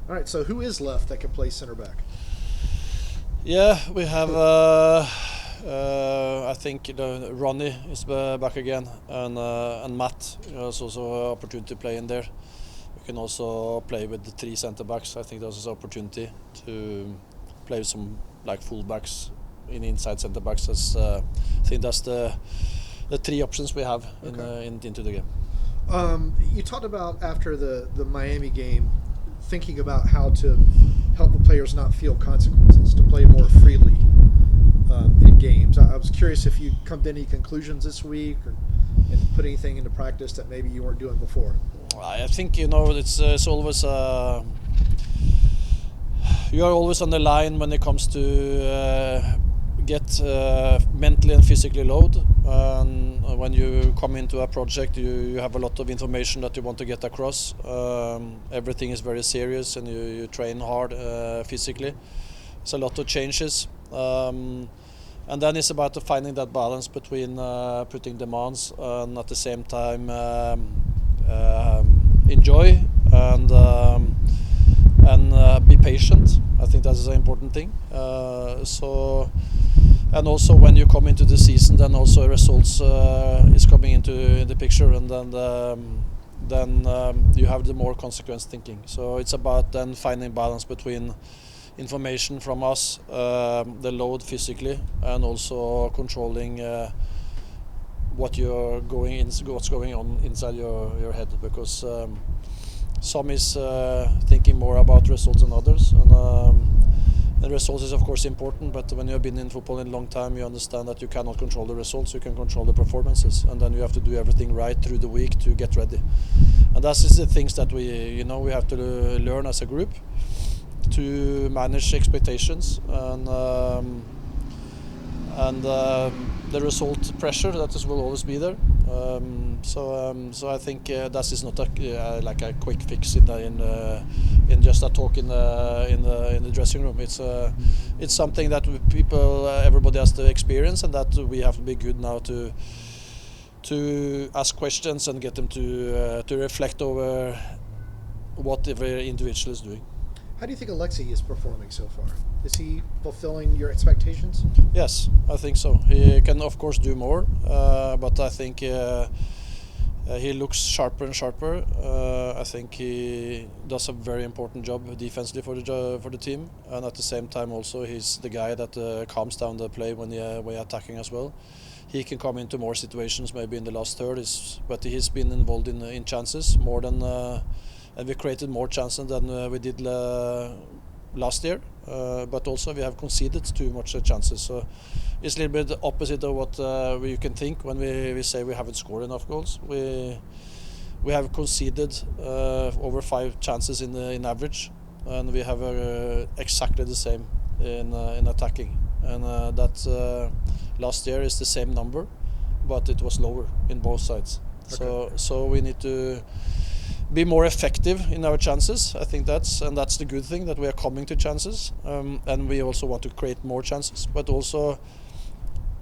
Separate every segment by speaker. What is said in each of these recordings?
Speaker 1: All right, so who is left that can play center back?
Speaker 2: Yeah, we have. I think Ronny is back again, and Matt has also opportunity to play in there. We can also play with the three centre backs. I think there's an opportunity to play with some like full backs in inside centre backs. I think that's the three options we have into the game.
Speaker 1: You talked about after the Miami game, thinking about how to help the players not feel consequences, to play more freely in games. I was curious if you come to any conclusions this week or and put anything into practice that maybe you weren't doing before.
Speaker 2: I think it's always you are always on the line when it comes to get mentally and physically load. And when you come into a project, you have a lot of information that you want to get across. Everything is very serious, and you train hard physically. It's a lot of changes. And then it's about finding that balance between putting demands and at the same time enjoy and be patient. I think that is an important thing. And also when you come into the season, then also results is coming into the picture, and then you have the more consequence thinking. So it's about then finding balance between information from us, the load physically, and also controlling what's going on inside your head, because some is thinking more about results than others, and the results is of course important, but when you have been in football in a long time, you understand that you cannot control the results, you can control the performances, and then you have to do everything right through the week to get ready. And that's the things that we have to learn as a group, to manage expectations and the result pressure that will always be there. So I think that is not like a quick fix in just a talk in the dressing room. It's something that everybody has to experience, and that we have to be good now to ask questions and get them to reflect over what every individual is doing.
Speaker 1: How do you think Alexei is performing so far? Is he fulfilling your expectations?
Speaker 2: Yes, I think so. He can of course do more, but I think he looks sharper and sharper. I think he does a very important job defensively for the team, and at the same time also he's the guy that calms down the play when we're attacking as well. He can come into more situations maybe in the last third, but he's been involved in chances more than. And we created more chances than we did last year, but also we have conceded too much chances. So it's a little bit the opposite of what you can think when we say we haven't scored enough goals. We have conceded over 5 chances in average, and we have exactly the same in attacking. And that last year is the same number, but it was lower in both sides. Okay. So we need to be more effective in our chances. I think that's the good thing, that we are coming to chances, and we also want to create more chances. But also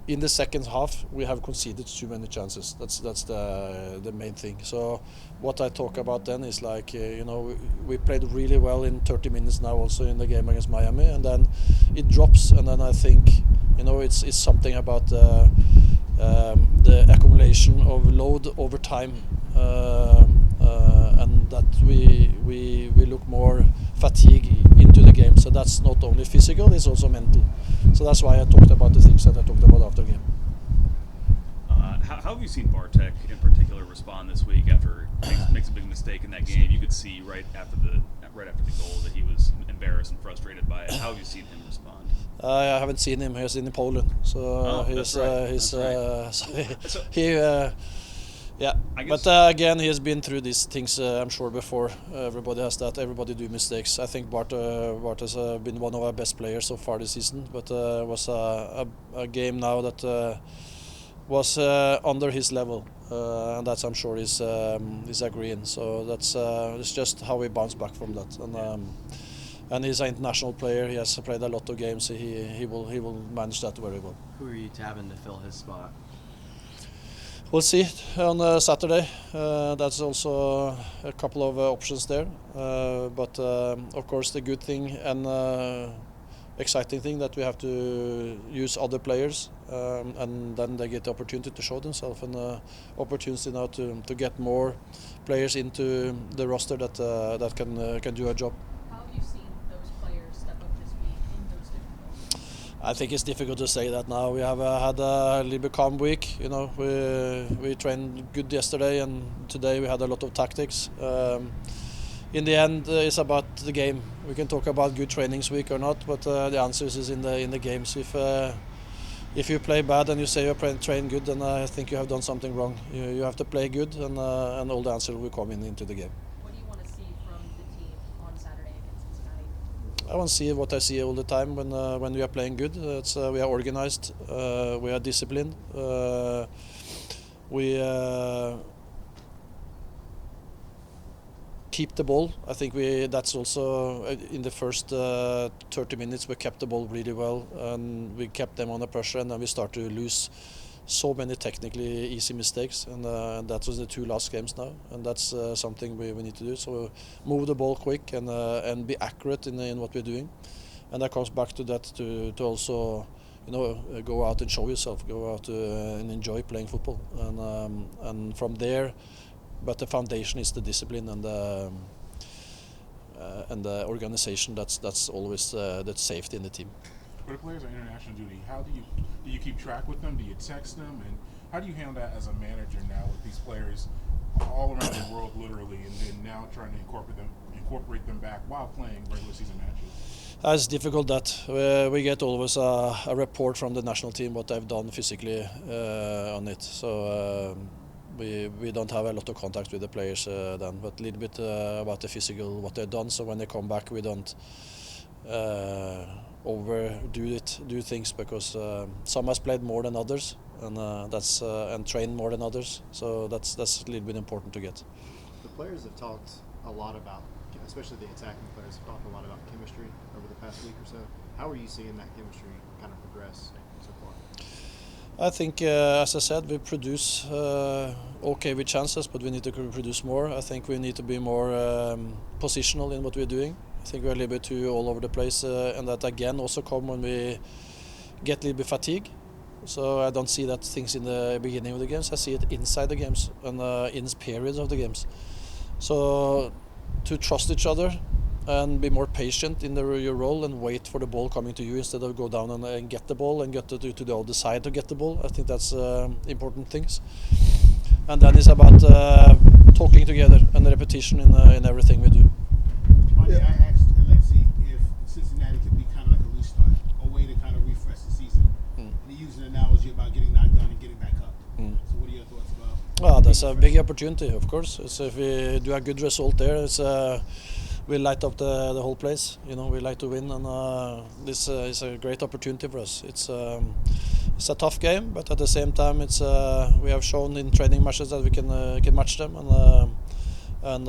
Speaker 2: in the second half we have conceded too many chances. That's the main thing. So what I talk about then is like we played really well in 30 minutes now also in the game against Miami, and then it drops, and then I think it's something about the accumulation of load over time. And that we look more fatigue into the game. So that's not only physical, it's also mental. So that's why I talked about the things that I talked about after the game.
Speaker 3: How have you seen Bartek in particular respond this week after makes a big mistake in that game? You could see right after the goal that he was embarrassed and frustrated by it. How have you seen him respond?
Speaker 2: I haven't seen him. He's in Poland, so yeah, but again, he has been through these things, I'm sure, before. Everybody has that. Everybody do mistakes. I think Bart has been one of our best players so far this season, but was a game now that was under his level, and that's, I'm sure, he's agreeing. So that's it's just how we bounce back from that. And he's an international player. He has played a lot of games. He will manage that very well.
Speaker 4: Who are you tapping to fill his spot?
Speaker 2: We'll see on Saturday. That's also a couple of options there. But of course, the good thing and exciting thing that we have to use other players, and then they get the opportunity to show themselves, and opportunity now to get more players into the roster that can do a job.
Speaker 4: How have you seen those players step up this week in those different roles?
Speaker 2: I think it's difficult to say that now. We have had a little bit calm week. You know, we trained good yesterday, and today we had a lot of tactics. In the end, it's about the game. We can talk about good trainings week or not, but the answer is in the games. If you play bad and you say you train good, then I think you have done something wrong. You have to play good, and all the answers will come into the game.
Speaker 4: What do you want to see from the team on Saturday against Cincinnati?
Speaker 2: I want to see what I see all the time when we are playing good. We are organized, we are disciplined, we keep the ball. I think that's also in the first 30 minutes we kept the ball really well, and we kept them under pressure, and then we start to lose so many technically easy mistakes, and that was the two last games now, and that's something we need to do. So move the ball quick and be accurate in what we're doing, and that comes back to that to also go out and show yourself, go out and enjoy playing football, and from there. But the foundation is the discipline and the organization. That's always that safety in the team.
Speaker 5: For the players on international duty, how do you keep track with them? Do you text them, and how do you handle that as a manager now with these players all around the world, literally, and then now trying to incorporate them back while playing regular season matches?
Speaker 2: It's difficult that we get always a report from the national team what they've done physically on it. So. We don't have a lot of contact with the players then, but a little bit about the physical, what they've done. So when they come back, we don't do things, because some has played more than others, and and trained more than others. So that's a little bit important to get.
Speaker 6: The players have talked a lot about, especially the attacking players, have talked a lot about chemistry over the past week or so. How are you seeing that chemistry kind of progress so far?
Speaker 2: I think, as I said, we produce okay with chances, but we need to produce more. I think we need to be more positional in what we're doing. I think we're a little bit too all over the place, and that again also come when we get a little bit fatigue. So I don't see that things in the beginning of the games. I see it inside the games and in periods of the games. So to trust each other and be more patient in your role and wait for the ball coming to you instead of go down and get the ball and get to the other side to get the ball. I think that's important things. And then it's about talking together and the repetition in everything we do.
Speaker 7: Ronny, I asked Alexi if Cincinnati could be kind of like a loose start, a way to kind of refresh the season. And he used an analogy about getting knocked down and getting back up. So what are your thoughts about?
Speaker 2: Well, that's a big opportunity, of course. It's if we do a good result there, it's we light up the whole place. You know, we like to win, and this is a great opportunity for us. It's a tough game, but at the same time, it's we have shown in training matches that we can match them, and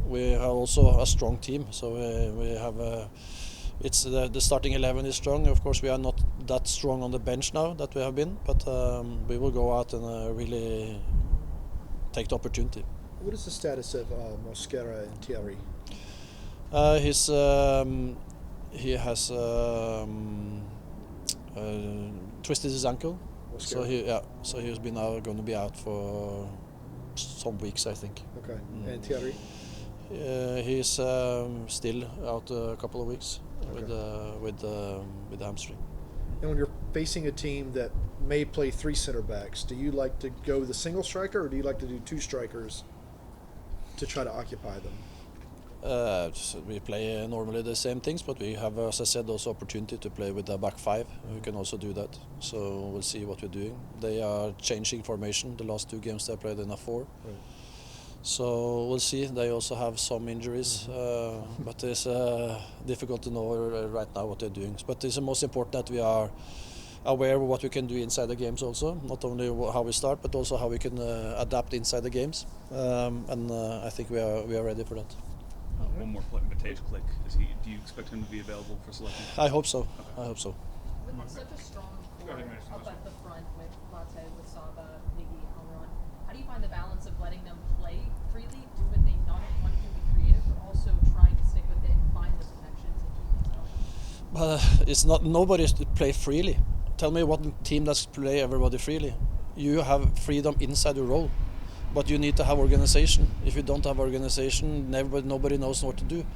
Speaker 2: we have also a strong team. So we have it's the starting 11 is strong. Of course, we are not that strong on the bench now that we have been, but we will go out and really take the opportunity.
Speaker 1: What is the status of Mosquera and Thierry?
Speaker 2: He has twisted his ankle,
Speaker 1: Mosquera.
Speaker 2: so he's been going to be out for some weeks, I think.
Speaker 1: Okay, and Thierry?
Speaker 2: He's still out a couple of weeks with the hamstring.
Speaker 1: And when you're facing a team that may play three center backs, do you like to go the single striker, or do you like to do two strikers to try to occupy them?
Speaker 2: So we play normally the same things, but we have, as I said, also opportunity to play with the back five. We can also do that. So we'll see what we're doing. They are changing formation. The last two games they played in a 4.
Speaker 1: Right.
Speaker 2: So we'll see. They also have some injuries, but it's difficult to know right now what they're doing. But it's the most important that we are aware of what we can do inside the games also, not only how we start, but also how we can adapt inside the games. And I think we are ready for that.
Speaker 3: One more Matej Click. Do you expect him to be available for selection?
Speaker 2: I hope so.
Speaker 3: Okay.
Speaker 2: I hope so.
Speaker 4: With such a strong core up at the front with Mate, with Saba, Miggy, How do you find the balance of letting them play freely, do what they not only want to do, be creative, but also trying to stick with it and find those connections and keep things going?
Speaker 2: But it's not nobody's to play freely. Tell me what team that's play everybody freely. You have freedom inside the role, but you need to have organization. If you don't have organization, nobody knows what to do.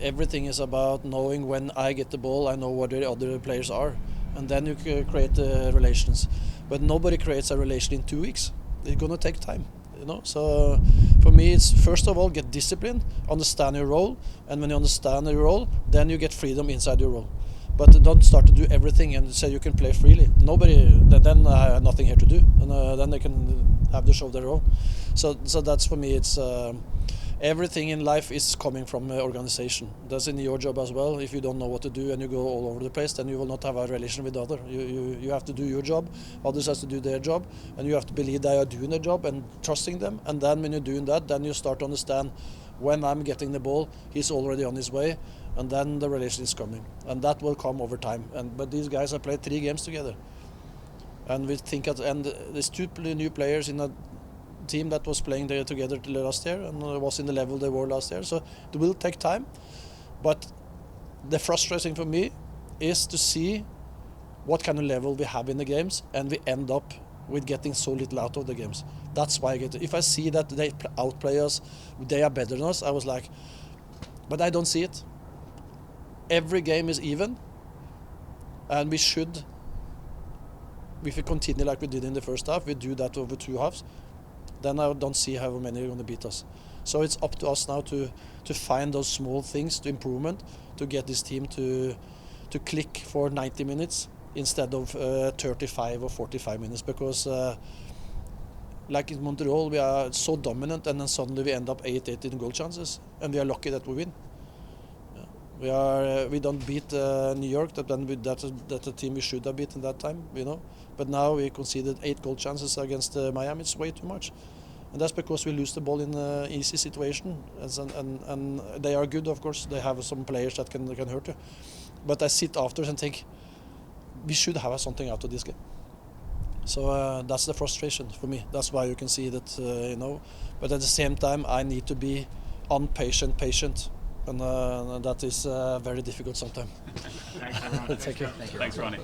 Speaker 2: Everything is about knowing when I get the ball, I know what the other players are, and then you can create relations. But nobody creates a relation in 2 weeks. It's gonna take time, you know. So for me, it's first of all get discipline, understand your role, and when you understand your role, then you get freedom inside your role. But don't start to do everything and say you can play freely. Nobody, then I have nothing here to do, and then they can have the show their own. So that's for me. It's everything in life is coming from organization. That's in your job as well. If you don't know what to do and you go all over the place, then you will not have a relation with the other. You have to do your job, others have to do their job, and you have to believe they are doing their job and trusting them. And then when you're doing that, then you start to understand when I'm getting the ball, he's already on his way, and then the relation is coming. And that will come over time. But these guys have played 3 games together. And we think and there's 2 new players in a team that was playing there together last year and was in the level they were last year. So it will take time. But the frustrating for me is to see what kind of level we have in the games, and we end up with getting so little out of the games. That's why I get it. If I see that they outplay us, they are better than us, I was like, but I don't see it. Every game is even, and we should, if we continue like we did in the first half, we do that over 2 halves, then I don't see how many are going to beat us. So it's up to us now to find those small things, to improvement, to get this team to click for 90 minutes instead of 35 or 45 minutes, because like in Montreal, we are so dominant, and then suddenly we end up 8-8 in goal chances, and we are lucky that we win. We don't beat New York. That's a team we should have beaten that time, you know. But now we conceded 8 goal chances against Miami. It's way too much, and that's because we lose the ball in an easy situation. And they are good, of course. They have some players that can hurt you. But I sit after and think we should have something out of this game. So that's the frustration for me. That's why you can see that, you know. But at the same time, I need to be patient. And that is very difficult sometimes.
Speaker 5: Thanks, Ronny.
Speaker 2: Thank you.
Speaker 3: Thanks, Ronny.